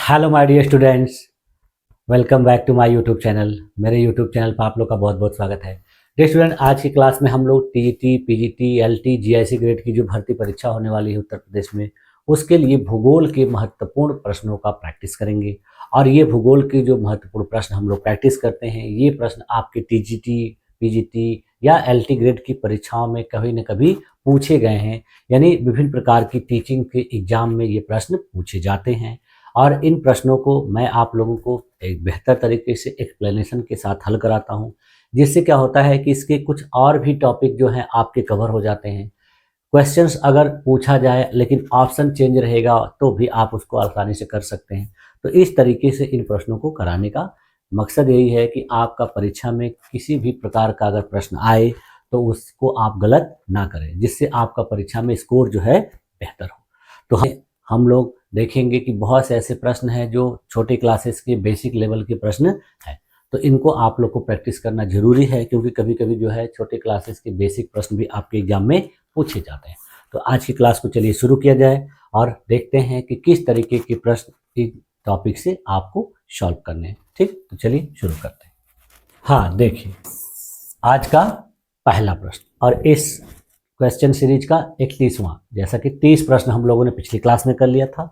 Hello my dear students, welcome back to my YouTube channel. मेरे YouTube channel पर आप लोग का बहुत बहुत स्वागत है। डियर स्टूडेंट, आज की क्लास में हम लोग TET, PGT, LT, GIC grade की जो भर्ती परीक्षा होने वाली है उत्तर प्रदेश में, उसके लिए भूगोल के महत्वपूर्ण प्रश्नों का प्रैक्टिस करेंगे। और ये भूगोल के जो महत्वपूर्ण प्रश्न हम लोग प्रैक्टिस करते हैं, ये प्रश्न आपके टीजीटी, पीजीटी या एलटी ग्रेड की परीक्षाओं में कभी न कभी पूछे गए हैं। यानी विभिन्न प्रकार की टीचिंग के एग्जाम में ये प्रश्न पूछे जाते हैं और इन प्रश्नों को मैं आप लोगों को एक बेहतर तरीके से एक्सप्लेनेशन के साथ हल कराता हूं, जिससे क्या होता है कि इसके कुछ और भी टॉपिक जो हैं आपके कवर हो जाते हैं। क्वेश्चंस अगर पूछा जाए लेकिन ऑप्शन चेंज रहेगा तो भी आप उसको आसानी से कर सकते हैं। तो इस तरीके से इन प्रश्नों को कराने का मकसद यही है कि आपका परीक्षा में किसी भी प्रकार का अगर प्रश्न आए तो उसको आप गलत ना करें, जिससे आपका परीक्षा में स्कोर जो है बेहतर हो। तो हम लोग देखेंगे कि बहुत से ऐसे प्रश्न हैं जो छोटे क्लासेस के बेसिक लेवल के प्रश्न हैं, तो इनको आप लोग को प्रैक्टिस करना जरूरी है, क्योंकि कभी कभी जो है छोटे क्लासेस के बेसिक प्रश्न भी आपके एग्जाम में पूछे जाते हैं। तो आज की क्लास को चलिए शुरू किया जाए और देखते हैं कि किस तरीके के प्रश्न इस टॉपिक से आपको सॉल्व करने हैं। ठीक, तो चलिए शुरू करते हैं। हाँ, देखिए आज का पहला प्रश्न और इस क्वेश्चन सीरीज का 31वां, जैसा कि 30 प्रश्न हम लोगों ने पिछली क्लास में कर लिया था,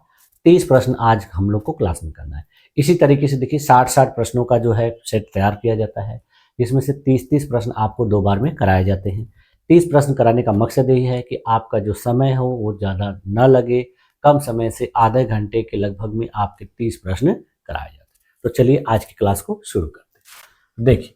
30 प्रश्न आज हम लोग को क्लास में करना है। इसी तरीके से देखिए 60-60 प्रश्नों का जो है सेट तैयार किया जाता है, जिसमें से 30-30 प्रश्न आपको 2 बार में कराए जाते हैं। 30 प्रश्न कराने का मकसद यही है कि आपका जो समय हो वो ज़्यादा न लगे, कम समय से आधे घंटे के लगभग में आपके 30 प्रश्न कराए जाते हैं। तो चलिए आज की क्लास को शुरू करते हैं। देखिए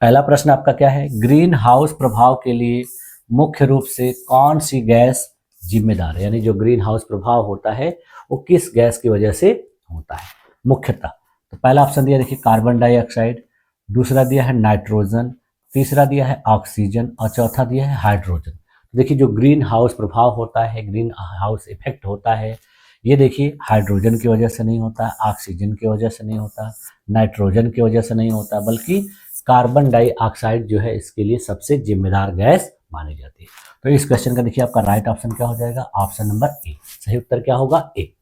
पहला प्रश्न आपका क्या है, ग्रीन हाउस प्रभाव के लिए मुख्य रूप से कौन सी गैस जिम्मेदार है। यानी जो ग्रीन हाउस प्रभाव होता है वो किस गैस की वजह से होता है मुख्यतः। तो पहला ऑप्शन दिया देखिए कार्बन डाइऑक्साइड, दूसरा दिया है नाइट्रोजन, तीसरा दिया है ऑक्सीजन और चौथा दिया है हाइड्रोजन। देखिए जो ग्रीन हाउस प्रभाव होता है, ग्रीन हाउस इफेक्ट होता है, ये देखिए हाइड्रोजन की वजह से नहीं होता, ऑक्सीजन की वजह से नहीं होता, नाइट्रोजन की वजह से नहीं होता, बल्कि कार्बन डाइऑक्साइड जो है इसके लिए सबसे जिम्मेदार गैस मानी जाती है। तो इस क्वेश्चन का देखिए आपका राइट ऑप्शन क्या हो जाएगा, ऑप्शन नंबर ए। सही उत्तर क्या होगा, ए।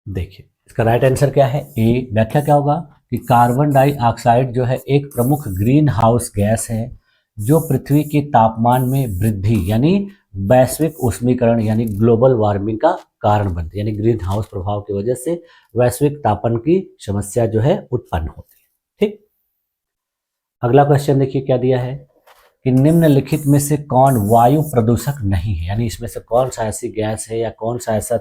देखिए इसका राइट आंसर क्या है, ए। व्याख्या क्या होगा कि कार्बन डाइऑक्साइड जो है एक प्रमुख ग्रीन हाउस गैस है जो पृथ्वी के तापमान में वृद्धि यानी वैश्विक उष्मीकरण यानी ग्लोबल वार्मिंग का कारण बनती है। यानी ग्रीन हाउस प्रभाव की वजह से वैश्विक तापन की समस्या जो है उत्पन्न होती है। ठीक, अगला क्वेश्चन देखिए क्या दिया है कि निम्नलिखित में से कौन वायु प्रदूषक नहीं है। यानी इसमें से कौन सा ऐसी गैस है या कौन सा ऐसा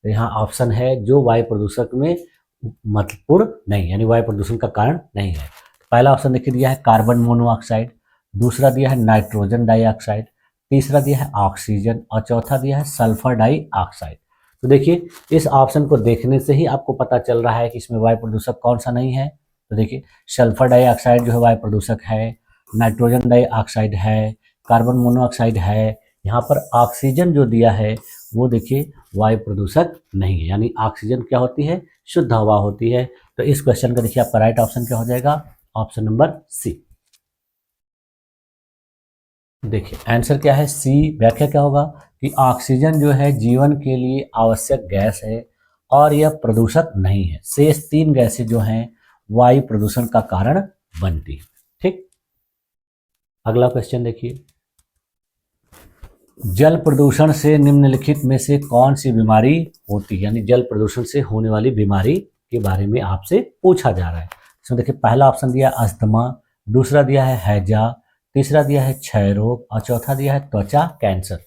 यहाँ ऑप्शन है जो वायु प्रदूषक में महत्वपूर्ण नहीं, यानी वायु प्रदूषण का कारण नहीं है। पहला ऑप्शन देखिए दिया है कार्बन मोनोऑक्साइड, दूसरा दिया है नाइट्रोजन डाइऑक्साइड, तीसरा दिया है ऑक्सीजन और चौथा दिया है सल्फर डाइऑक्साइड। तो देखिए इस ऑप्शन को देखने से ही आपको पता चल रहा है कि इसमें वायु प्रदूषक कौन सा नहीं है। तो देखिए सल्फर डाइऑक्साइड जो है वायु प्रदूषक है, नाइट्रोजन डाइऑक्साइड है, कार्बन मोनोऑक्साइड है, यहाँ पर ऑक्सीजन जो दिया है वो देखिए वायु प्रदूषक नहीं है। यानी ऑक्सीजन क्या होती है, शुद्ध हवा होती है। तो इस क्वेश्चन का देखिए आपका राइट ऑप्शन क्या हो जाएगा, ऑप्शन नंबर सी। देखिए आंसर क्या है, सी। व्याख्या क्या होगा कि ऑक्सीजन जो है जीवन के लिए आवश्यक गैस है और यह प्रदूषक नहीं है। शेष 3 गैसें जो हैं वायु प्रदूषण का कारण बनती है। ठीक, अगला क्वेश्चन देखिए, जल प्रदूषण से निम्नलिखित में से कौन सी बीमारी होती है। यानी जल प्रदूषण से होने वाली बीमारी के बारे में आपसे पूछा जा रहा है। इसमें देखिए पहला ऑप्शन दिया है अस्थमा, दूसरा दिया है हैजा, तीसरा दिया है क्षय रोग और चौथा दिया है त्वचा कैंसर।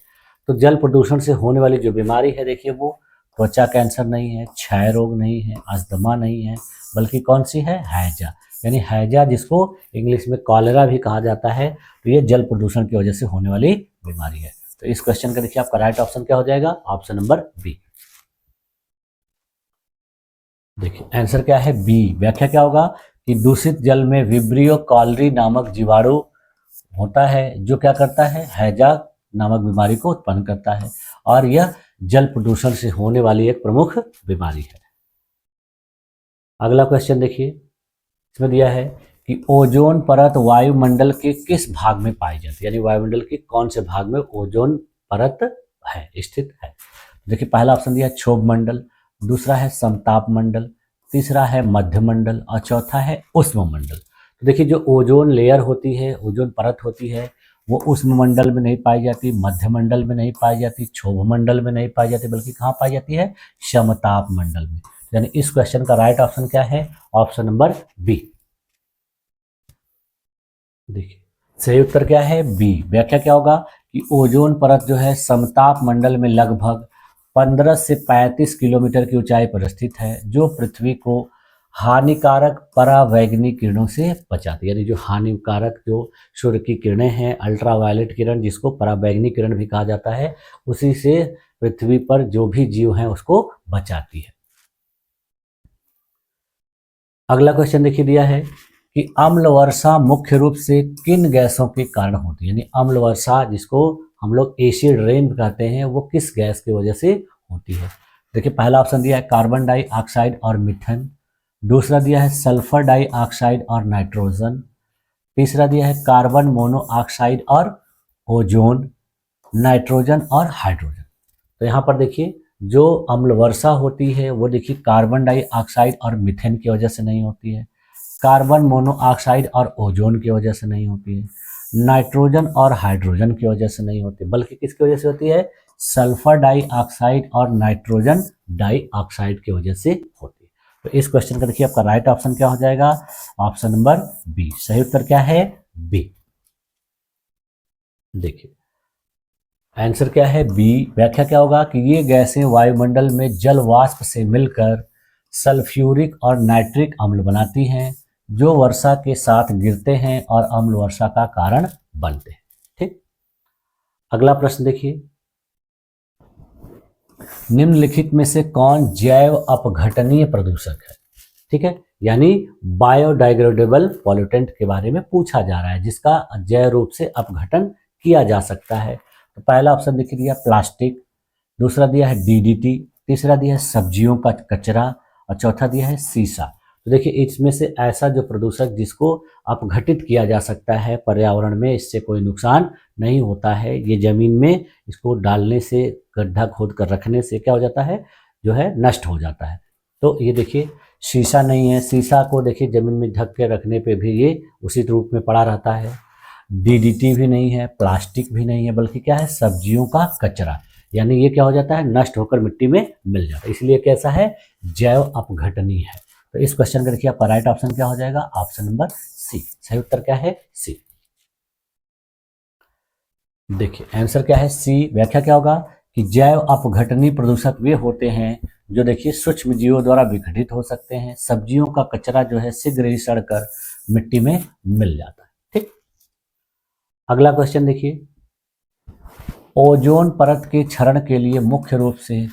तो जल प्रदूषण से होने वाली जो बीमारी है देखिए वो त्वचा कैंसर नहीं है, क्षय रोग नहीं है, अस्थमा नहीं है, बल्कि कौन सी है, हैजा। यानी हैजा जिसको इंग्लिश में कॉलेरा भी कहा जाता है, तो ये जल प्रदूषण की वजह से होने वाली बीमारी है। तो इस क्वेश्चन का देखिए आपका राइट ऑप्शन क्या हो जाएगा, ऑप्शन नंबर बी। देखिए आंसर क्या है, बी। व्याख्या क्या होगा कि दूषित जल में विब्रियो कॉलरी नामक जीवाणु होता है जो क्या करता है, हैजा नामक बीमारी को उत्पन्न करता है और यह जल प्रदूषण से होने वाली एक प्रमुख बीमारी है। अगला क्वेश्चन देखिए, इसमें दिया है कि ओजोन परत वायुमंडल के किस भाग में पाई जाती है। यानी वायुमंडल के कौन से भाग में ओजोन परत है, स्थित है। देखिए पहला ऑप्शन दिया क्षोभ मंडल, दूसरा है समताप मंडल, तीसरा है मध्य मंडल और चौथा है उष्ण मंडल। तो देखिए जो ओजोन लेयर होती है, ओजोन परत होती है, वो उष्ण मंडल में नहीं पाई जाती, मध्य मंडल में नहीं पाई जाती, क्षोभ मंडल में नहीं पाई जाती, बल्कि कहाँ पाई जाती है? समताप मंडल में। यानी इस क्वेश्चन का राइट ऑप्शन क्या है? Option number B. देखिए सही उत्तर क्या है? बी। व्याख्या क्या होगा कि ओजोन परत जो है समताप मंडल में लगभग 15 से 35 किलोमीटर की ऊंचाई पर स्थित है, जो पृथ्वी को हानिकारक परावैंगनी किरणों से बचाती है। यानी जो हानिकारक जो सूर्य की किरणें हैं, अल्ट्रावायलेट किरण, जिसको परावैंगनी किरण भी कहा जाता है, उसी से पृथ्वी पर जो भी जीव हैं उसको बचाती है। अगला क्वेश्चन देखिए दिया है कि अम्ल वर्षा मुख्य रूप से किन गैसों के कारण होती है? यानी अम्ल वर्षा, जिसको हम लोग एसिड रेन कहते हैं, वो किस गैस की वजह से होती है? देखिए पहला ऑप्शन दिया है कार्बन डाइऑक्साइड और मीथेन, दूसरा दिया है सल्फर डाइऑक्साइड और नाइट्रोजन, तीसरा दिया है कार्बन मोनोऑक्साइड और ओजोन, नाइट्रोजन और हाइड्रोजन। तो यहाँ पर देखिए जो अम्ल वर्षा होती है वो देखिए कार्बन डाइऑक्साइड और मीथेन की वजह से नहीं होती है, कार्बन मोनोऑक्साइड और ओजोन की वजह से नहीं होती है, नाइट्रोजन और हाइड्रोजन की वजह से नहीं होती, बल्कि किसकी वजह से होती है? सल्फर डाइऑक्साइड और नाइट्रोजन डाइऑक्साइड की वजह से होती है। तो इस क्वेश्चन का देखिए आपका राइट ऑप्शन क्या हो जाएगा? Option number B. सही उत्तर क्या है? बी। देखिए आंसर क्या है? बी। व्याख्या क्या होगा कि ये गैसें वायुमंडल में जल वाष्प से मिलकर सल्फ्यूरिक और नाइट्रिक अम्ल बनाती हैं, जो वर्षा के साथ गिरते हैं और अम्ल वर्षा का कारण बनते हैं। ठीक, अगला प्रश्न देखिए, निम्नलिखित में से कौन जैव अपघटनीय प्रदूषक है? ठीक है, यानी बायोडाइग्रेडेबल पॉल्यूटेंट के बारे में पूछा जा रहा है, जिसका जैव रूप से अपघटन किया जा सकता है। तो पहला ऑप्शन देखिए दिया प्लास्टिक, दूसरा दिया है डीडीटी, तीसरा दिया है सब्जियों का कचरा और चौथा दिया है सीसा। तो देखिए इसमें से ऐसा जो प्रदूषक जिसको अपघटित किया जा सकता है पर्यावरण में, इससे कोई नुकसान नहीं होता है, ये जमीन में इसको डालने से, गड्ढा खोद कर रखने से क्या हो जाता है? जो है नष्ट हो जाता है। तो ये देखिए शीशा नहीं है, शीशा को देखिए जमीन में ढक के रखने पे भी ये उसी रूप में पड़ा रहता है। डीडीटी भी नहीं है, प्लास्टिक भी नहीं है, बल्कि क्या है? सब्जियों का कचरा, यानी ये क्या हो जाता है? नष्ट होकर मिट्टी में मिल जाता है, इसलिए कैसा है? जैव अपघटनीय है। तो इस क्वेश्चन का देखिए आपका राइट ऑप्शन क्या हो जाएगा? Option number C. सही उत्तर क्या है? सी। देखिए आंसर क्या है? सी। व्याख्या क्या होगा कि जैव अपघटनीय प्रदूषक वे होते हैं जो देखिए सूक्ष्म जीवों द्वारा विघटित हो सकते हैं। सब्जियों का कचरा जो है शीघ्र ही सड़कर मिट्टी में मिल जाता है। ठीक, अगला क्वेश्चन देखिए, ओजोन परत के क्षरण के लिए मुख्य रूप से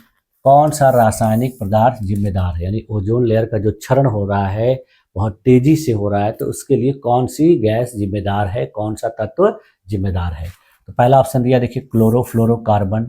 कौन सा रासायनिक पदार्थ जिम्मेदार है? यानी ओजोन लेयर का जो क्षरण हो रहा है बहुत तेजी से हो रहा है, तो उसके लिए कौन सी गैस जिम्मेदार है, कौन सा तत्व जिम्मेदार है? तो पहला ऑप्शन दिया देखिए क्लोरोफ्लोरोकार्बन,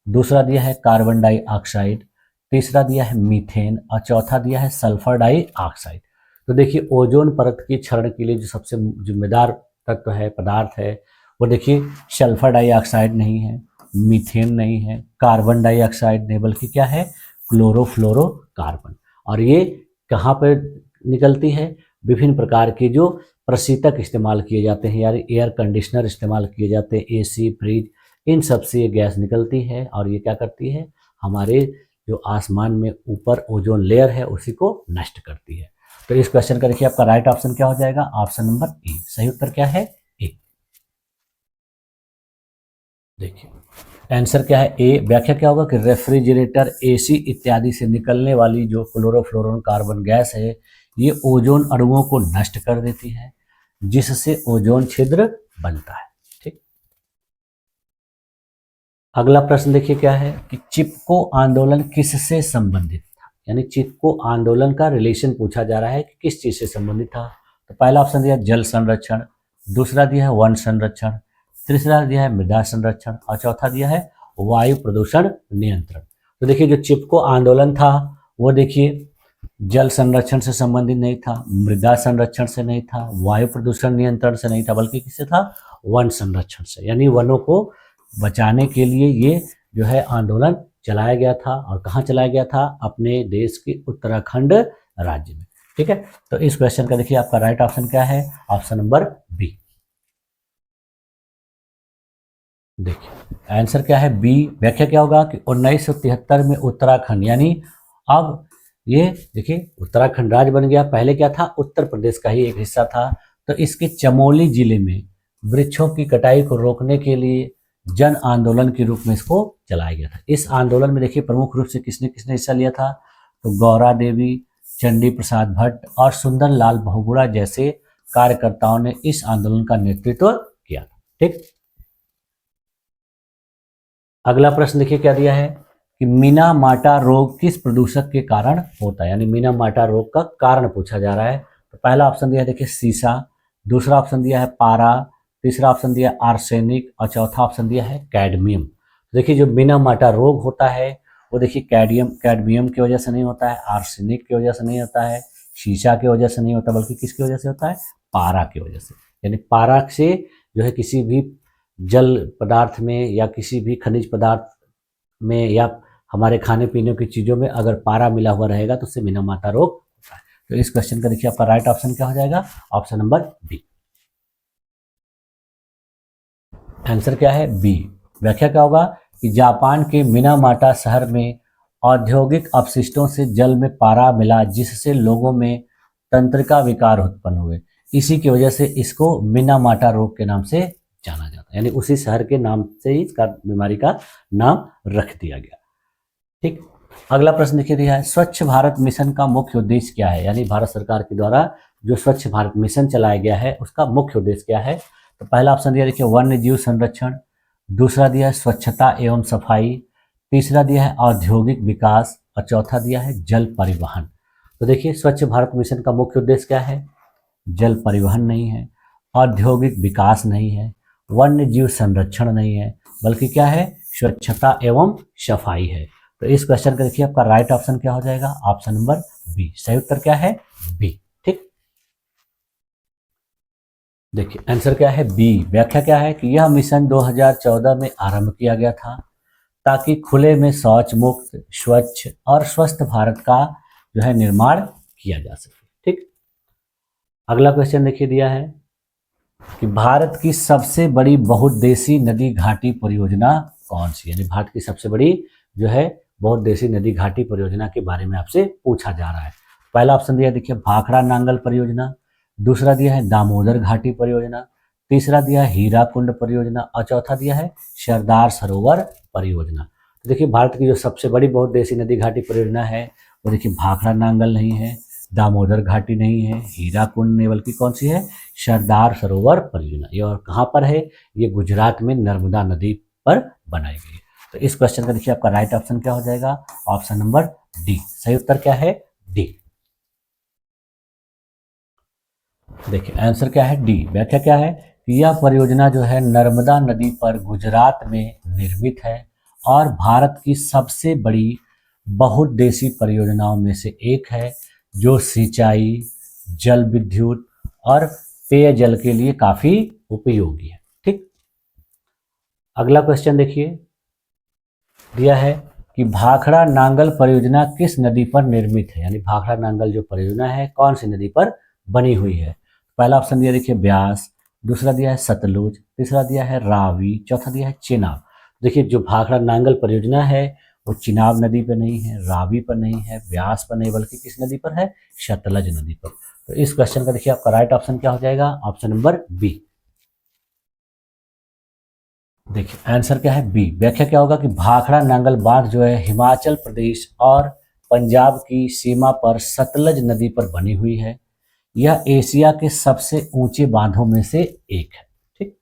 दूसरा दिया है कार्बन डाइऑक्साइड, तीसरा दिया है मीथेन और चौथा दिया है सल्फर डाइऑक्साइड। तो देखिए ओजोन परत के क्षरण के लिए जो सबसे जिम्मेदार तत्व है, पदार्थ है, वो देखिए सल्फर डाइऑक्साइड नहीं है, मीथेन नहीं है, कार्बन डाइऑक्साइड नहीं, बल्कि क्या है? क्लोरोफ्लोरोकार्बन। और ये कहाँ पर निकलती है? विभिन्न प्रकार के जो प्रशीतक इस्तेमाल किए जाते हैं, यानी एयर कंडीशनर इस्तेमाल किए जाते हैं, एसी, फ्रिज, इन सब से ये गैस निकलती है और ये क्या करती है? हमारे जो आसमान में ऊपर ओजोन लेयर है उसी को नष्ट करती है। तो इस क्वेश्चन का देखिए आपका राइट ऑप्शन क्या हो जाएगा? Option number A. सही उत्तर क्या है? ए। देखिए आंसर क्या है? ए। व्याख्या क्या होगा कि रेफ्रिजरेटर, एसी इत्यादि से निकलने वाली जो क्लोरोफ्लोरोकार्बन गैस है ये ओजोन अणुओं को नष्ट कर देती है, जिससे ओजोन छिद्र बनता है। ठीक, अगला प्रश्न देखिए क्या है कि चिपको आंदोलन किससे संबंधित था? यानी चिपको आंदोलन का रिलेशन पूछा जा रहा है कि किस चीज से संबंधित था। तो पहला ऑप्शन दिया जल संरक्षण, दूसरा दिया है वन संरक्षण, तीसरा दिया है मृदा संरक्षण और चौथा दिया है वायु प्रदूषण नियंत्रण। तो देखिए जो चिपको आंदोलन था वो देखिए जल संरक्षण से संबंधित नहीं था, मृदा संरक्षण से नहीं था, वायु प्रदूषण नियंत्रण से नहीं था, बल्कि किससे था? वन संरक्षण से। यानी वनों को बचाने के लिए ये जो है आंदोलन चलाया गया था, और कहाँ चलाया गया था? अपने देश के उत्तराखंड राज्य में। ठीक है, तो इस क्वेश्चन का देखिए आपका राइट ऑप्शन क्या है? Option number B. देखिए आंसर क्या है? बी। व्याख्या क्या होगा कि 1973 में उत्तराखंड, यानी अब ये देखिए उत्तराखंड राज्य बन गया, पहले क्या था? उत्तर प्रदेश का ही एक हिस्सा था। तो इसके चमोली जिले में वृक्षों की कटाई को रोकने के लिए जन आंदोलन के रूप में इसको चलाया गया था। इस आंदोलन में देखिए प्रमुख रूप से किसने किसने हिस्सा लिया था? तो गौरा देवी, चंडी प्रसाद भट्ट और सुंदर लाल बहुगुणा जैसे कार्यकर्ताओं ने इस आंदोलन का नेतृत्व किया। ठीक, अगला प्रश्न देखिए क्या दिया है कि मीना माटा रोग किस प्रदूषक के कारण होता है, यानी मीना माटा रोग का कारण पूछा जा रहा है। तो पहला ऑप्शन दिया है देखिए सीसा, दूसरा ऑप्शन दिया है पारा, तीसरा ऑप्शन दिया है आर्सेनिक और चौथा ऑप्शन दिया है कैडमियम। तो देखिए जो मीना माटा रोग होता है वो देखिए कैडमियम की वजह से नहीं होता है, आर्सेनिक की वजह से नहीं होता है, शीशा की वजह से नहीं होता, बल्कि किसकी वजह से होता है? पारा की वजह से। यानी पारा से जो है किसी भी जल पदार्थ में या किसी भी खनिज पदार्थ में या हमारे खाने पीने की चीज़ों में अगर पारा मिला हुआ रहेगा तो उससे मीना माता रोग होता है। तो इस क्वेश्चन का देखिए आपका राइट ऑप्शन क्या हो जाएगा? Option number B. आंसर क्या है? बी। व्याख्या क्या होगा कि जापान के मिनामाटा शहर में औद्योगिक अपशिष्टों से जल में पारा मिला, जिससे लोगों में तंत्रिका विकार उत्पन्न हुए। इसी की वजह से इसको मिनामाटा रोग के नाम से जाना जाता है, यानी उसी शहर के नाम से ही इसका बीमारी का नाम रख दिया गया। ठीक, अगला प्रश्न देखिए दिया है स्वच्छ भारत मिशन का मुख्य उद्देश्य क्या है, यानी भारत सरकार के द्वारा जो स्वच्छ भारत मिशन चलाया गया है उसका मुख्य उद्देश्य क्या है? तो पहला ऑप्शन दिया देखिए वन्य जीव संरक्षण, दूसरा दिया है स्वच्छता एवं सफाई, तीसरा दिया है औद्योगिक विकास और चौथा दिया है जल परिवहन। तो देखिए स्वच्छ भारत मिशन का मुख्य उद्देश्य क्या है? जल परिवहन नहीं है, औद्योगिक विकास नहीं है, वन्य जीव संरक्षण नहीं है, बल्कि क्या है? स्वच्छता एवं सफाई है। तो इस क्वेश्चन का देखिए आपका राइट ऑप्शन क्या हो जाएगा? Option number B. सही उत्तर क्या है? बी। ठीक, देखिए आंसर क्या है? बी। व्याख्या क्या है कि यह मिशन 2014 में आरंभ किया गया था ताकि खुले में शौच मुक्त, स्वच्छ और स्वस्थ भारत का जो है निर्माण किया जा सके। ठीक, अगला क्वेश्चन देखिए दिया है कि भारत की सबसे बड़ी बहुउद्देशीय नदी घाटी परियोजना कौन सी, यानी भारत की सबसे बड़ी जो है बहुउद्देशीय नदी घाटी परियोजना के बारे में आपसे पूछा जा रहा है। पहला ऑप्शन दिया देखिए भाखड़ा नांगल परियोजना, दूसरा दिया है दामोदर घाटी परियोजना, तीसरा दिया है हीराकुंड परियोजना और चौथा दिया है सरदार सरोवर परियोजना। तो देखिए भारत की जो सबसे बड़ी बहुउद्देशीय नदी घाटी परियोजना है वो देखिए भाखड़ा नांगल नहीं है, दामोदर घाटी नहीं है, हीराकुंड नहीं, बल्कि कौन सी है? सरदार सरोवर परियोजना। ये और कहाँ पर है? ये गुजरात में नर्मदा नदी पर बनाई गई है। तो इस क्वेश्चन का देखिए आपका राइट ऑप्शन क्या हो जाएगा? Option number D. सही उत्तर क्या है? डी। देखिए आंसर क्या है? डी। व्याख्या क्या है कि यह परियोजना जो है नर्मदा नदी पर गुजरात में निर्मित है और भारत की सबसे बड़ी बहुउद्देशीय परियोजनाओं में से एक है, जो सिंचाई, जल विद्युत और पेयजल के लिए काफी उपयोगी है। ठीक, अगला क्वेश्चन देखिए दिया है कि भाखड़ा नांगल परियोजना किस नदी पर निर्मित है, यानी भाखड़ा नांगल जो परियोजना है कौन सी नदी पर बनी हुई है? पहला ऑप्शन दिया देखिए ब्यास, दूसरा दिया है सतलुज, तीसरा दिया है रावी, चौथा दिया है चेनाब। देखिए जो भाखड़ा नांगल परियोजना है वो चिनाब नदी पर नहीं है, रावी पर नहीं है, ब्यास पर नहीं, बल्कि किस नदी पर है? सतलज नदी पर। तो इस क्वेश्चन का देखिए आपका राइट ऑप्शन क्या हो जाएगा? Option number B. देखिए आंसर क्या है? बी। व्याख्या क्या होगा कि भाखड़ा नांगल बांध जो है हिमाचल प्रदेश और पंजाब की सीमा पर सतलज नदी पर बनी हुई है। यह एशिया के सबसे ऊंचे बांधों में से एक है। ठीक,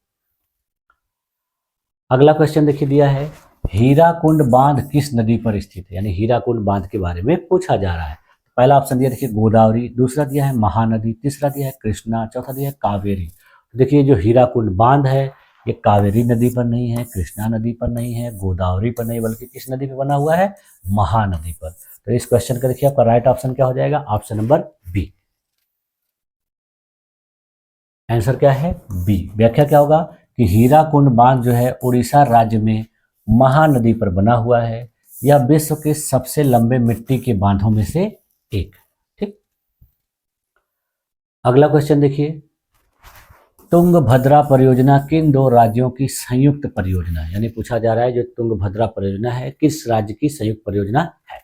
अगला क्वेश्चन देखिए दिया है हीराकुंड बांध किस नदी पर स्थित है, यानी हीराकुंड बांध के बारे में पूछा जा रहा है। पहला ऑप्शन दिया देखिए गोदावरी, दूसरा दिया है महानदी, तीसरा दिया है कृष्णा, चौथा दिया है कावेरी। तो देखिए जो हीराकुंड बांध है ये कावेरी नदी पर नहीं है, कृष्णा नदी पर नहीं है, गोदावरी पर नहीं, बल्कि किस नदी पर बना हुआ है? महानदी पर। तो इस क्वेश्चन का देखिए आपका राइट ऑप्शन क्या हो जाएगा? Option number B. आंसर क्या है? बी। व्याख्या क्या होगा कि हीराकुंड बांध जो है उड़ीसा राज्य में महानदी पर बना हुआ है, यह विश्व के सबसे लंबे मिट्टी के बांधों में से एक। ठीक, अगला क्वेश्चन देखिए, तुंगभद्रा परियोजना किन दो राज्यों की संयुक्त परियोजना है? यानी पूछा जा रहा है जो तुंगभद्रा परियोजना है किस राज्य की संयुक्त परियोजना है?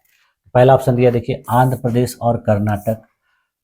पहला ऑप्शन दिया देखिए आंध्र प्रदेश और कर्नाटक,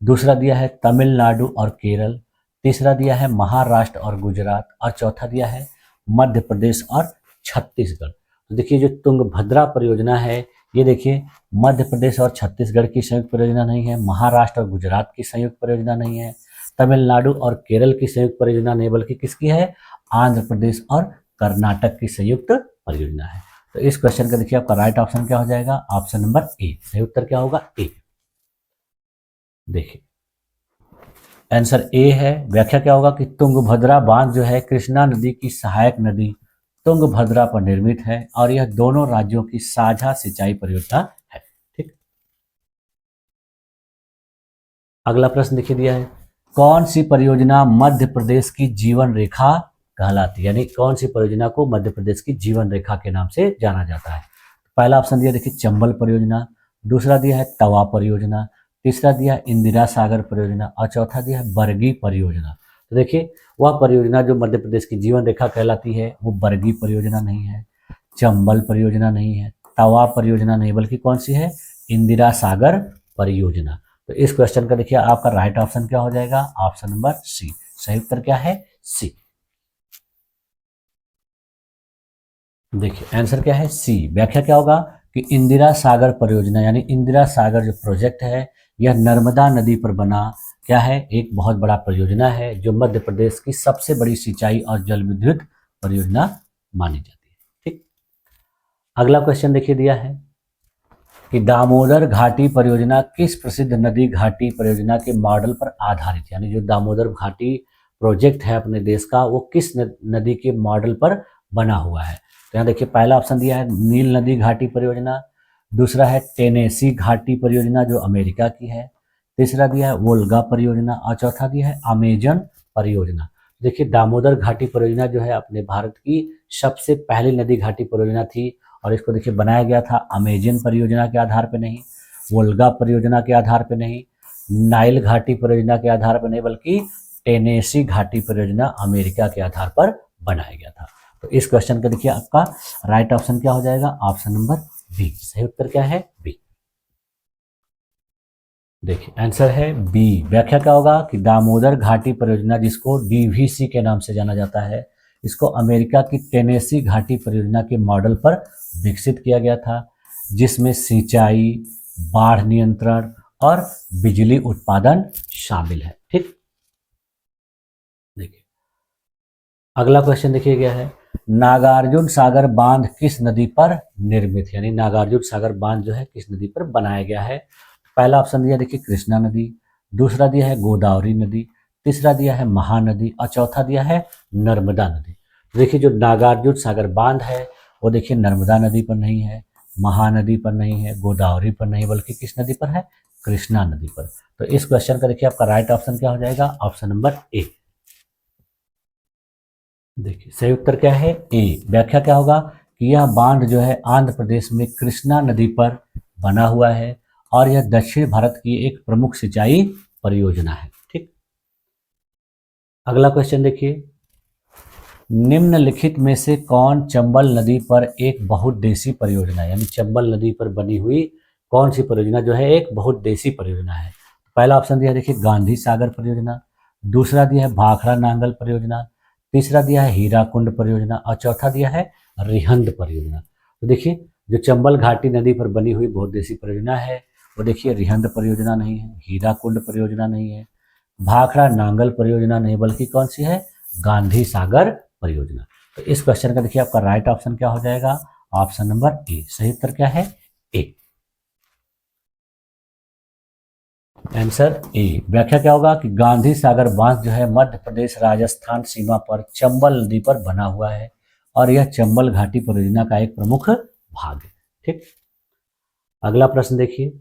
दूसरा दिया है तमिलनाडु और केरल, तीसरा दिया है महाराष्ट्र और गुजरात, और चौथा दिया है मध्य प्रदेश और छत्तीसगढ़। तो देखिए जो तुंगभद्रा परियोजना है ये देखिए मध्य प्रदेश और छत्तीसगढ़ की संयुक्त परियोजना नहीं है, महाराष्ट्र और गुजरात की संयुक्त परियोजना नहीं है, तमिलनाडु और केरल की संयुक्त परियोजना नहीं, बल्कि किसकी है? आंध्र प्रदेश और कर्नाटक की संयुक्त परियोजना है। तो इस क्वेश्चन का देखिए आपका राइट ऑप्शन क्या हो जाएगा? ऑप्शन नंबर ए, सही उत्तर क्या होगा? ए। देखिए आंसर ए है। व्याख्या क्या होगा कि तुंगभद्रा बांध जो है कृष्णा नदी की सहायक नदी तुंगभद्रा पर निर्मित है और यह दोनों राज्यों की साझा सिंचाई परियोजना है। ठीक, अगला प्रश्न देखिए दिया है, कौन सी परियोजना मध्य प्रदेश की जीवन रेखा कहलाती है? यानी कौन सी परियोजना को मध्य प्रदेश की जीवन रेखा के नाम से जाना जाता है? पहला ऑप्शन दिया देखिए चंबल परियोजना, दूसरा दिया है तवा परियोजना, तीसरा दिया है इंदिरा सागर परियोजना, और चौथा दिया है बरगी परियोजना। तो देखिए वह परियोजना जो मध्य प्रदेश की जीवन रेखा कहलाती है वो बरगी परियोजना नहीं है, चंबल परियोजना नहीं है, तवा परियोजना नहीं, बल्कि कौन सी है? इंदिरा सागर परियोजना। तो इस क्वेश्चन का देखिए आपका राइट ऑप्शन क्या हो जाएगा? ऑप्शन नंबर सी, सही उत्तर क्या है? सी। देखिए आंसर क्या है? सी। व्याख्या क्या होगा कि इंदिरा सागर परियोजना यानी इंदिरा सागर जो प्रोजेक्ट है यह नर्मदा नदी पर बना क्या है? एक बहुत बड़ा परियोजना है जो मध्य प्रदेश की सबसे बड़ी सिंचाई और जल विद्युत परियोजना मानी जाती है। ठीक, अगला क्वेश्चन देखिए दिया है कि दामोदर घाटी परियोजना किस प्रसिद्ध नदी घाटी परियोजना के मॉडल पर आधारित है? यानी जो दामोदर घाटी प्रोजेक्ट है अपने देश का वो किस नदी के मॉडल पर बना हुआ है? तो यहाँ देखिए पहला ऑप्शन दिया है नील नदी घाटी परियोजना, दूसरा है टेनेसी घाटी परियोजना जो अमेरिका की है, तीसरा दिया है वोल्गा परियोजना, और चौथा दिया है अमेजन परियोजना। देखिए दामोदर घाटी परियोजना जो है अपने भारत की सबसे पहली नदी घाटी परियोजना थी और इसको देखिए बनाया गया था अमेजन परियोजना के आधार पर नहीं, वोल्गा परियोजना के आधार पर नहीं, नाइल घाटी परियोजना के आधार पर नहीं, बल्कि टेनेसी घाटी परियोजना अमेरिका के आधार पर बनाया गया था। तो इस क्वेश्चन का देखिए आपका राइट ऑप्शन क्या हो जाएगा? ऑप्शन नंबर बी, सही उत्तर क्या है? बी। देखिए आंसर है बी। व्याख्या क्या होगा कि दामोदर घाटी परियोजना जिसको डीवीसी के नाम से जाना जाता है इसको अमेरिका की टेनेसी घाटी परियोजना के मॉडल पर विकसित किया गया था जिसमें सिंचाई, बाढ़ नियंत्रण और बिजली उत्पादन शामिल है। ठीक, देखिए अगला क्वेश्चन देखिए गया है नागार्जुन सागर बांध किस नदी पर निर्मित है? यानी नागार्जुन सागर बांध जो है किस नदी पर बनाया गया है? पहला ऑप्शन दिया देखिए कृष्णा नदी, दूसरा दिया है गोदावरी नदी, तीसरा दिया है महानदी, और चौथा दिया है नर्मदा नदी। देखिए जो नागार्जुन सागर बांध है वो देखिए नर्मदा नदी पर नहीं है, महानदी पर नहीं है, गोदावरी पर नहीं, बल्कि किस नदी पर है? कृष्णा नदी पर। तो इस क्वेश्चन का देखिए आपका राइट ऑप्शन क्या हो जाएगा? Option number A. देखिए सही उत्तर क्या है? ए। व्याख्या क्या होगा कि यह बांध जो है आंध्र प्रदेश में कृष्णा नदी पर बना हुआ है और यह दक्षिण भारत की एक प्रमुख सिंचाई परियोजना है। ठीक, अगला क्वेश्चन देखिए निम्नलिखित में से कौन चंबल नदी पर एक बहुउद्देशीय परियोजना है? यानी चंबल नदी पर बनी हुई कौन सी परियोजना जो है एक बहुउद्देशीय परियोजना है? पहला ऑप्शन दिया देखिए गांधी सागर परियोजना, दूसरा दिया है भाखड़ा नांगल परियोजना, तीसरा दिया है हीराकुंड परियोजना, और चौथा दिया है रिहंद परियोजना। तो देखिए जो चंबल घाटी नदी पर बनी हुई बहुउद्देशीय परियोजना है वो देखिए रिहंद परियोजना नहीं है, हीराकुंड परियोजना नहीं है, भाखड़ा नांगल परियोजना नहीं, बल्कि कौन सी है? गांधी सागर परियोजना। तो इस क्वेश्चन का देखिए आपका राइट ऑप्शन क्या हो जाएगा? ऑप्शन नंबर ए, सही उत्तर क्या है? ए। Answer A. व्याख्या क्या होगा कि गांधी सागर बांध जो है मध्य प्रदेश राजस्थान सीमा पर चंबल नदी पर बना हुआ है और यह चंबल घाटी परियोजना का एक प्रमुख भाग है। ठीक, अगला प्रश्न देखिए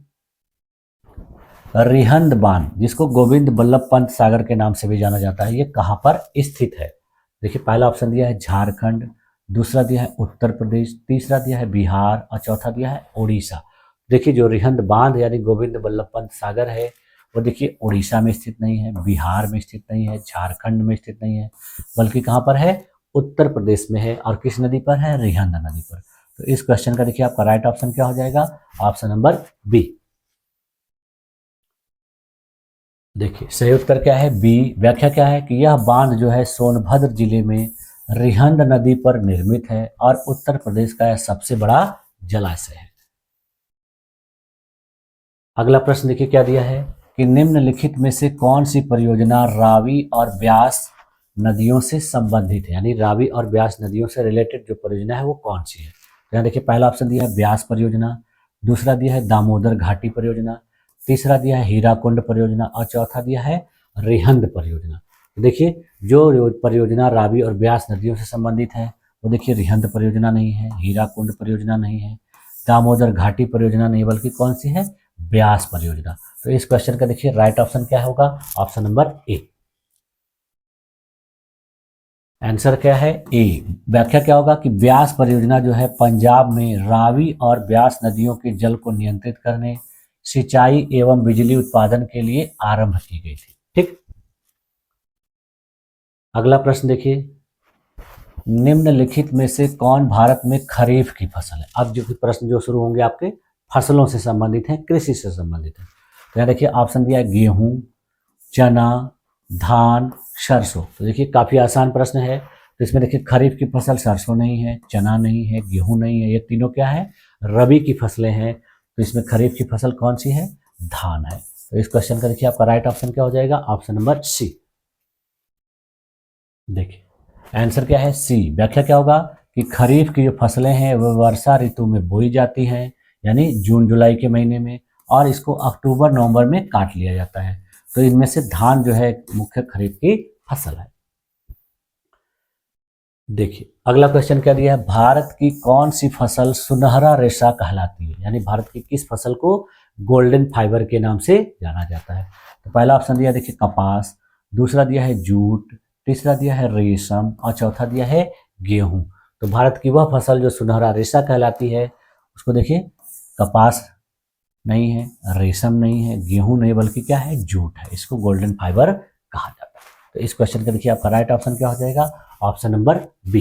रिहंद बांध जिसको गोविंद बल्लभ पंत सागर के नाम से भी जाना जाता है ये कहाँ पर स्थित है? देखिए पहला ऑप्शन दिया है झारखंड, दूसरा दिया है उत्तर प्रदेश, तीसरा दिया है बिहार और चौथा दिया है उड़ीसा। देखिए जो रिहंद बांध यानी गोविंद बल्लभ पंत सागर है वो देखिए उड़ीसा में स्थित नहीं है, बिहार में स्थित नहीं है, झारखंड में स्थित नहीं है, बल्कि कहाँ पर है, उत्तर प्रदेश में है। और किस नदी पर है, रिहंद नदी पर। तो इस क्वेश्चन का देखिए आपका राइट ऑप्शन क्या हो जाएगा, ऑप्शन नंबर बी। देखिए सही उत्तर क्या है, बी। व्याख्या क्या है कि यह बांध जो है सोनभद्र जिले में रिहंद नदी पर निर्मित है और उत्तर प्रदेश का यह सबसे बड़ा जलाशय है। अगला प्रश्न देखिए क्या दिया है कि निम्नलिखित में से कौन सी परियोजना रावी और ब्यास नदियों से संबंधित है, यानी रावी और ब्यास नदियों से रिलेटेड जो परियोजना है वो कौन सी है। तो यहाँ देखिए पहला ऑप्शन दिया है ब्यास परियोजना, दूसरा दिया है दामोदर घाटी परियोजना, तीसरा दिया है हीराकुंड परियोजना और चौथा दिया है रिहंद परियोजना। तो देखिए जो परियोजना रावी और ब्यास नदियों से संबंधित है वो देखिए रिहंद परियोजना नहीं है, हीराकुंड परियोजना नहीं है, दामोदर घाटी परियोजना नहीं, बल्कि कौन सी है, ब्यास परियोजना। तो इस क्वेश्चन का देखिए राइट ऑप्शन क्या होगा, ऑप्शन नंबर ए। आंसर क्या है, ए। व्याख्या क्या होगा कि ब्यास परियोजना जो है पंजाब में रावी और ब्यास नदियों के जल को नियंत्रित करने, सिंचाई एवं बिजली उत्पादन के लिए आरंभ की गई थी। ठीक। अगला प्रश्न देखिए, निम्नलिखित में से कौन भारत में खरीफ की फसल है। अब जो प्रश्न जो शुरू होंगे आपके फसलों से संबंधित हैं, कृषि से संबंधित है। तो यहाँ देखिए ऑप्शन दिया है गेहूं, चना, धान, सरसों। तो देखिए काफी आसान प्रश्न है। तो इसमें देखिए खरीफ की फसल सरसों नहीं है, चना नहीं है, गेहूं नहीं है, ये तीनों क्या है, रबी की फसलें हैं। तो इसमें खरीफ की फसल कौन सी है, धान है। तो इस क्वेश्चन का देखिए आपका राइट ऑप्शन क्या हो जाएगा, ऑप्शन नंबर सी। देखिए आंसर क्या है, सी। व्याख्या क्या होगा कि खरीफ की जो फसलें हैं वह वर्षा ऋतु में बोई जाती हैं, यानी जून जुलाई के महीने में, और इसको अक्टूबर नवंबर में काट लिया जाता है। तो इनमें से धान जो है मुख्य खरीफ की फसल है। देखिए अगला क्वेश्चन क्या दिया है, भारत की कौन सी फसल सुनहरा रेशा कहलाती है, यानी भारत की किस फसल को गोल्डन फाइबर के नाम से जाना जाता है। तो पहला ऑप्शन दिया देखिए कपास, दूसरा दिया है जूट, तीसरा दिया है रेशम और चौथा दिया है गेहूं। तो भारत की वह फसल जो सुनहरा रेशा कहलाती है उसको देखिए कपास नहीं है, रेशम नहीं है, गेहूं नहीं, बल्कि क्या है, जूट है। इसको गोल्डन फाइबर कहा जाता है। तो इस क्वेश्चन का देखिए आपका राइट ऑप्शन क्या हो जाएगा, ऑप्शन नंबर बी।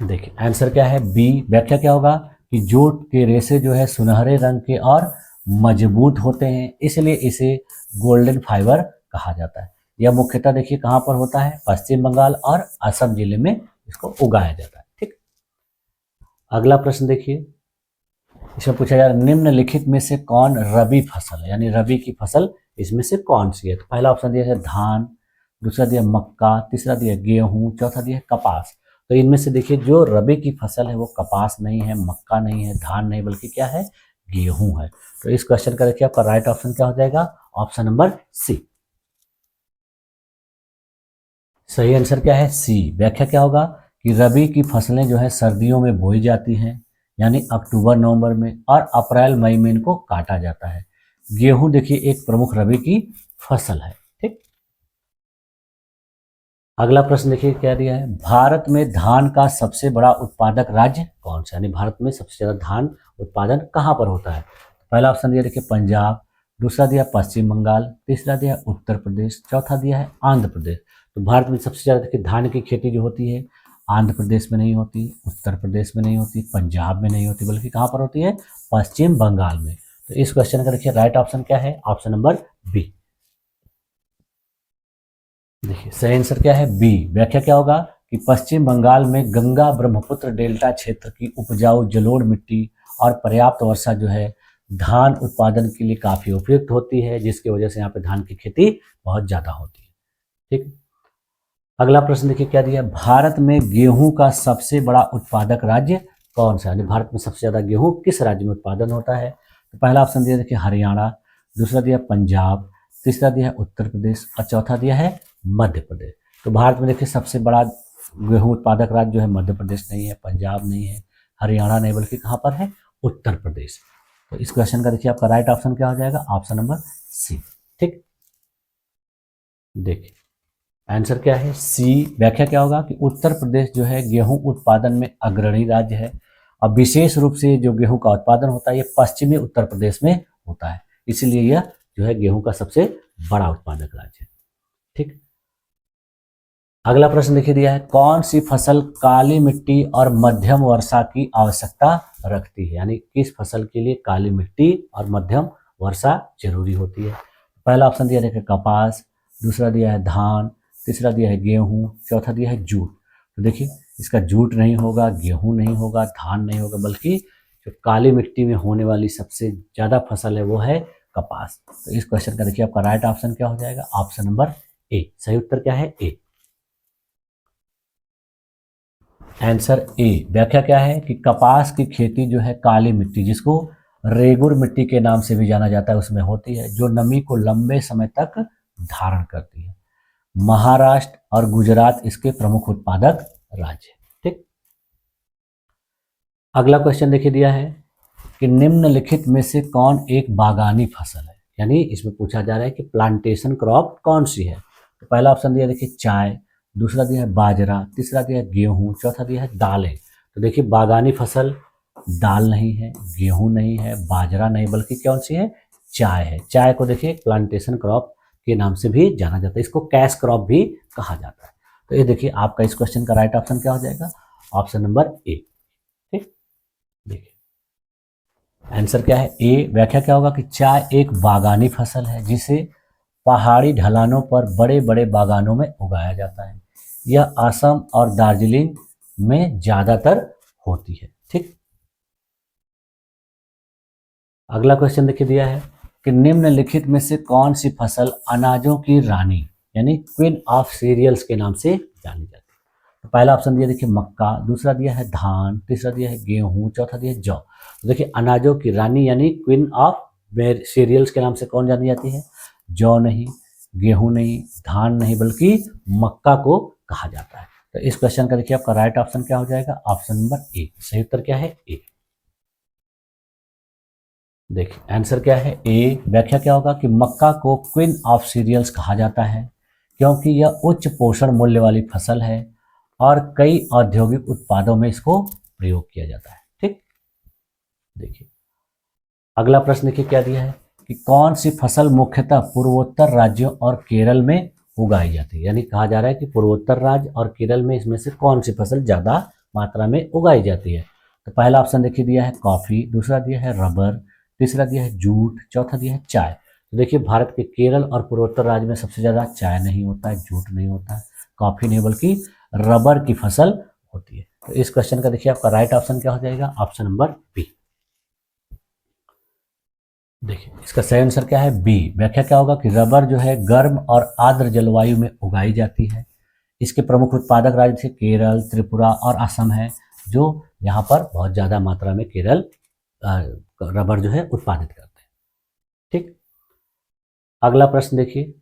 देखिए आंसर क्या है, बी। व्याख्या क्या होगा कि जूट के रेशे जो है सुनहरे रंग के और मजबूत होते हैं, इसलिए इसे गोल्डन फाइबर कहा जाता है। यह मुख्यतः देखिए कहाँ पर होता है, पश्चिम बंगाल और असम जिले में इसको उगाया जाता है। ठीक। अगला प्रश्न देखिए, इसमें पूछा जा रहा है निम्नलिखित में से कौन रबी फसल है, यानी रबी की फसल इसमें से कौन सी है। तो पहला ऑप्शन दिया है धान, दूसरा दिया मक्का, तीसरा दिया गेहूं, चौथा दिया कपास। तो इनमें से देखिए जो रबी की फसल है वो कपास नहीं है, मक्का नहीं है, धान नहीं, बल्कि क्या है, गेहूं है। तो इस क्वेश्चन का देखिए आपका राइट ऑप्शन क्या हो जाएगा, ऑप्शन नंबर सी। सही आंसर क्या है, सी। व्याख्या क्या होगा कि रबी की फसलें जो है सर्दियों में बोई जाती हैं, यानी अक्टूबर नवंबर में, और अप्रैल मई में इनको काटा जाता है। गेहूं देखिए एक प्रमुख रबी की फसल है। ठीक। अगला प्रश्न देखिए क्या दिया है, भारत में धान का सबसे बड़ा उत्पादक राज्य कौन सा, यानी भारत में सबसे ज्यादा धान उत्पादन कहाँ पर होता है। पहला ऑप्शन दिया देखिए पंजाब, दूसरा दिया पश्चिम बंगाल, तीसरा दिया उत्तर प्रदेश, चौथा दिया है आंध्र प्रदेश। तो भारत में सबसे ज्यादा देखिए धान की खेती जो होती है आंध्र प्रदेश में नहीं होती, उत्तर प्रदेश में नहीं होती, पंजाब में नहीं होती, बल्कि कहाँ पर होती है, पश्चिम बंगाल में। तो इस क्वेश्चन का देखिए राइट ऑप्शन क्या है, ऑप्शन नंबर बी। देखिए सही आंसर क्या है, बी। व्याख्या क्या होगा कि पश्चिम बंगाल में गंगा ब्रह्मपुत्र डेल्टा क्षेत्र की उपजाऊ जलोढ़ मिट्टी और पर्याप्त वर्षा जो है धान उत्पादन के लिए काफी उपयुक्त होती है, जिसकी वजह से यहाँ पे धान की खेती बहुत ज्यादा होती है। ठीक। अगला प्रश्न देखिए क्या दिया, भारत में गेहूं का सबसे बड़ा उत्पादक राज्य कौन सा है, यानी भारत में सबसे ज्यादा गेहूं किस राज्य में उत्पादन होता है। तो पहला ऑप्शन दिया देखिए हरियाणा, दूसरा दिया पंजाब, तीसरा दिया है उत्तर प्रदेश और चौथा दिया है मध्य प्रदेश। तो भारत में देखिए सबसे बड़ा गेहूं उत्पादक राज्य जो है मध्य प्रदेश नहीं है, पंजाब नहीं है, हरियाणा नहीं, बल्कि कहाँ पर है, उत्तर प्रदेश। तो इस क्वेश्चन का देखिए आपका राइट ऑप्शन क्या हो जाएगा, ऑप्शन नंबर सी। ठीक। देखिए आंसर क्या है सी। व्याख्या क्या होगा कि उत्तर प्रदेश जो है गेहूं उत्पादन में अग्रणी राज्य है और विशेष रूप से जो गेहूं का उत्पादन होता है ये पश्चिमी उत्तर प्रदेश में होता है, इसलिए यह जो है गेहूं का सबसे बड़ा उत्पादक राज्य है। ठीक, अगला प्रश्न देखिए दिया है, कौन सी फसल काली मिट्टी और मध्यम वर्षा की आवश्यकता रखती है, यानी किस फसल के लिए काली मिट्टी और मध्यम वर्षा जरूरी होती है। पहला ऑप्शन दिया है कपास, दूसरा दिया है धान, तीसरा दिया है गेहूं, चौथा दिया है जूट। तो देखिए इसका जूट नहीं होगा, गेहूं नहीं होगा, धान नहीं होगा, बल्कि जो काली मिट्टी में होने वाली सबसे ज़्यादा फसल है वो है कपास। तो इस क्वेश्चन का देखिए आपका राइट ऑप्शन क्या हो जाएगा, ऑप्शन नंबर ए। सही उत्तर क्या है ए। Answer A. व्याख्या क्या है कि कपास की खेती जो है काली मिट्टी, जिसको रेगुर मिट्टी के नाम से भी जाना जाता है, उसमें होती है, जो नमी को लंबे समय तक धारण करती है। महाराष्ट्र और गुजरात इसके प्रमुख उत्पादक राज्य हैं। ठीक, अगला क्वेश्चन देखिए दिया है कि निम्नलिखित में से कौन एक बागानी फसल है, यानी इसमें पूछा जा रहा है कि प्लांटेशन क्रॉप कौन सी है। तो पहला ऑप्शन दिया देखिए चाय, दूसरा दिया है बाजरा, तीसरा दिया है गेहूं, चौथा दिया है दालें। तो देखिए बागानी फसल दाल नहीं है, गेहूं नहीं है, बाजरा नहीं, बल्कि कौन सी है, चाय है। चाय को देखिए प्लांटेशन क्रॉप के नाम से भी जाना जाता है, इसको कैश क्रॉप भी कहा जाता है। तो ये देखिए आपका इस क्वेश्चन का राइट ऑप्शन क्या हो जाएगा, ऑप्शन नंबर ए। ठीक, देखिए आंसर क्या है ए। व्याख्या क्या होगा कि चाय एक बागानी फसल है जिसे पहाड़ी ढलानों पर बड़े बड़े बागानों में उगाया जाता है। यह असम और दार्जिलिंग में ज्यादातर होती है। ठीक, अगला क्वेश्चन देखिए दिया है कि निम्नलिखित में से कौन सी फसल अनाजों की रानी यानी क्वीन ऑफ सीरियल्स के नाम से जानी जाती है। तो पहला ऑप्शन दिया देखिए मक्का, दूसरा दिया है धान, तीसरा दिया है गेहूं, चौथा दिया है जौ। तो देखिए अनाजों की रानी यानी क्वीन ऑफ सीरियल्स के नाम से कौन जानी जाती है, जौ नहीं, गेहूं नहीं, धान नहीं, बल्कि मक्का को कहा जाता है। तो इस क्वेश्चन का देखिए आपका राइट ऑप्शन क्या हो जाएगा, ऑप्शन नंबर ए। सही उत्तर क्या है ए। देखिए आंसर क्या है ए। व्याख्या क्या होगा कि मक्का को क्वीन ऑफ सीरियल्स कहा जाता है क्योंकि यह उच्च पोषण मूल्य वाली फसल है और कई औद्योगिक उत्पादों में इसको प्रयोग किया जाता है। ठीक, देखिए अगला प्रश्न देखिए क्या दिया है कि कौन सी फसल मुख्यतः पूर्वोत्तर राज्यों और केरल में उगाई जाती है, यानी कहा जा रहा है कि पूर्वोत्तर राज्य और केरल में इसमें से कौन सी फसल ज्यादा मात्रा में उगाई जाती है। तो पहला ऑप्शन देखिए दिया है कॉफी, दूसरा दिया है रबर, तीसरा दिया है जूट, चौथा दिया है चाय। तो देखिए भारत के केरल और पूर्वोत्तर राज्य में सबसे ज्यादा चाय नहीं होता है, जूट नहीं होता है, कॉफी नहीं, बल्कि रबर की फसल होती है। तो इस क्वेश्चन का देखिए आपका राइट ऑप्शन क्या हो जाएगा, ऑप्शन नंबर बी। देखिए इसका सही आंसर क्या है बी। व्याख्या क्या होगा कि रबर जो है गर्म और आर्द्र जलवायु में उगाई जाती है। इसके प्रमुख उत्पादक राज्य थे केरल, त्रिपुरा और असम है, जो यहाँ पर बहुत ज़्यादा मात्रा में केरल रबर जो है उत्पादित करते हैं। ठीक, अगला प्रश्न देखिए,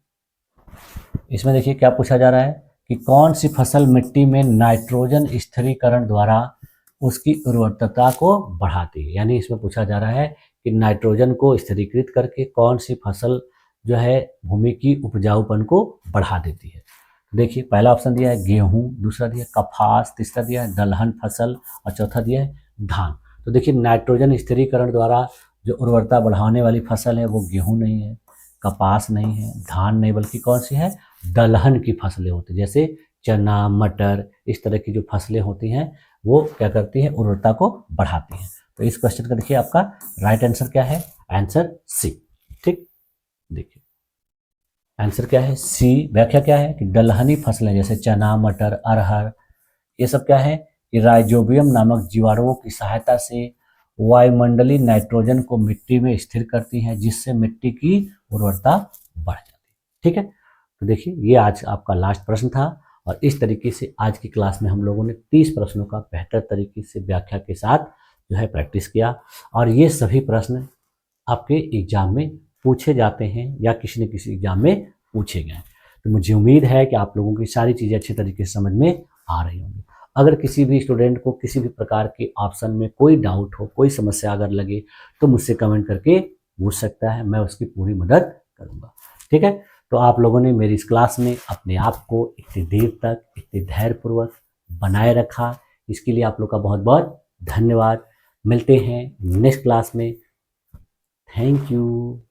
इसमें देखिए क्या पूछा जा रहा है कि कौन सी फसल मिट्टी में नाइट्रोजन स्थिरीकरण द्वारा उसकी उर्वरता को बढ़ाती है, यानी इसमें पूछा जा रहा है कि नाइट्रोजन को स्थिरीकृत करके कौन सी फसल जो है भूमि की उपजाऊपन को बढ़ा देती है। देखिए पहला ऑप्शन दिया है गेहूं, दूसरा दिया है कपास, तीसरा दिया है दलहन फसल और चौथा दिया है धान। तो देखिए नाइट्रोजन स्थिरीकरण द्वारा जो उर्वरता बढ़ाने वाली फसल है वो गेहूं नहीं है, कपास नहीं है, धान नहीं, बल्कि कौन सी है, दलहन की फसलें होती हैं, जैसे चना, मटर, इस तरह की जो फसलें होती हैं वो क्या करती हैं, उर्वरता को बढ़ाती हैं। तो इस क्वेश्चन का देखिए आपका राइट आंसर क्या है, आंसर सी। ठीक, देखिए आंसर क्या है सी। व्याख्या क्या है कि दलहनी फसलें जैसे चना, मटर, अरहर, ये सब क्या है कि राइजोबियम नामक जीवाणुओं की सहायता से वायुमंडलीय नाइट्रोजन को मिट्टी में स्थिर करती हैं, जिससे मिट्टी की उर्वरता बढ़ जाती है। ठीक है, तो देखिए ये आज आपका लास्ट प्रश्न था और इस तरीके से आज की क्लास में हम लोगों ने 30 प्रश्नों का बेहतर तरीके से व्याख्या के साथ जो है प्रैक्टिस किया और ये सभी प्रश्न आपके एग्जाम में पूछे जाते हैं या किसी न किसी एग्जाम में पूछे गए। तो मुझे उम्मीद है कि आप लोगों की सारी चीज़ें अच्छे तरीके से समझ में आ रही होंगी। अगर किसी भी स्टूडेंट को किसी भी प्रकार के ऑप्शन में कोई डाउट हो, कोई समस्या अगर लगे तो मुझसे कमेंट करके पूछ सकता है, मैं उसकी पूरी मदद करूँगा। ठीक है, तो आप लोगों ने मेरी इस क्लास में अपने आप को इतनी देर तक इतने धैर्यपूर्वक बनाए रखा, इसके लिए आप लोग का बहुत बहुत धन्यवाद। मिलते हैं नेक्स्ट क्लास में। Thank you.